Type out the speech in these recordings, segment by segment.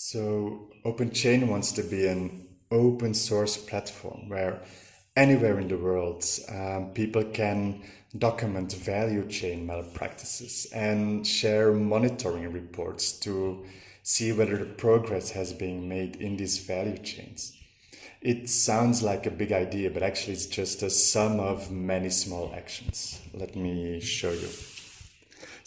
So OpenChain wants to be an open source platform where anywhere in the world people can document value chain malpractices and share monitoring reports to see whether the progress has been made in these value chains. It sounds like a big idea, but actually it's just a sum of many small actions. Let me show you.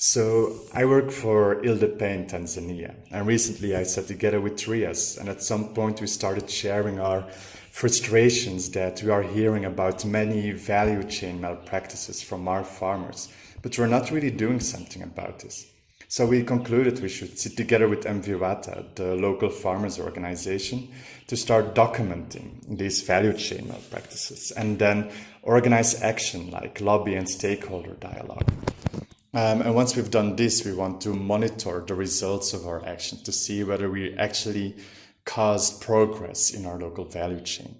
So I work for ILDEPE in Tanzania, and recently I sat together with Trias, and at some point we started sharing our frustrations that we are hearing about many value chain malpractices from our farmers, but we're not really doing something about this. So we concluded we should sit together with MVWATA, the local farmers organization, to start documenting these value chain malpractices and then organize action like lobby and stakeholder dialogue. And once we've done this, we want to monitor the results of our action to see whether we actually caused progress in our local value chain.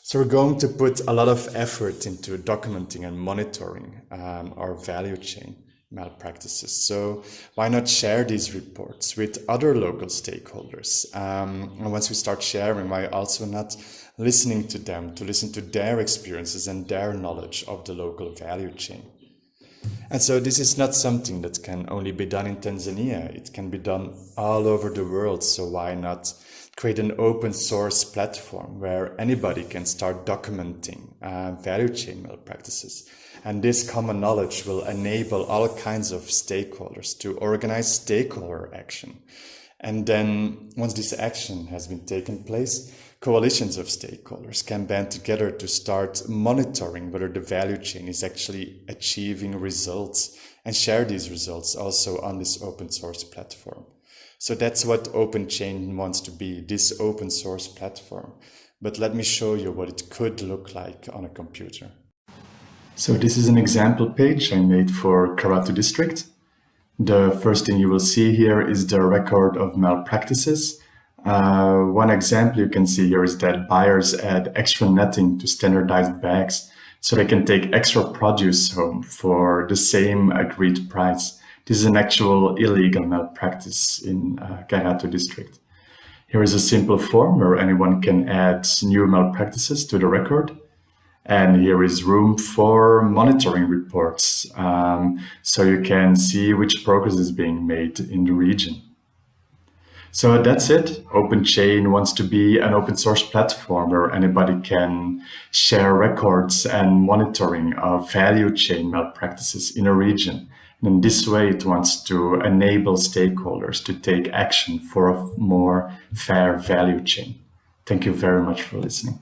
So we're going to put a lot of effort into documenting and monitoring our value chain malpractices. So why not share these reports with other local stakeholders? And once we start sharing, why also not listening to them, to listen to their experiences and their knowledge of the local value chain? And so this is not something that can only be done in Tanzania. It can be done all over the world. So why not create an open source platform where anybody can start documenting value chain malpractices? And this common knowledge will enable all kinds of stakeholders to organize stakeholder action. And then once this action has been taken place, coalitions of stakeholders can band together to start monitoring whether the value chain is actually achieving results and share these results also on this open source platform. So that's what OpenChain wants to be, this open source platform. But let me show you what it could look like on a computer. So this is an example page I made for Karatu district. The first thing you will see here is the record of malpractices. One example you can see here is that buyers add extra netting to standardized bags so they can take extra produce home for the same agreed price. This is an actual illegal malpractice in Karatu district. Here is a simple form where anyone can add new malpractices to the record. And here is room for monitoring reports, so you can see which progress is being made in the region. So that's it. OpenChain wants to be an open source platform where anybody can share records and monitoring of value chain malpractices in a region. And in this way, it wants to enable stakeholders to take action for a more fair value chain. Thank you very much for listening.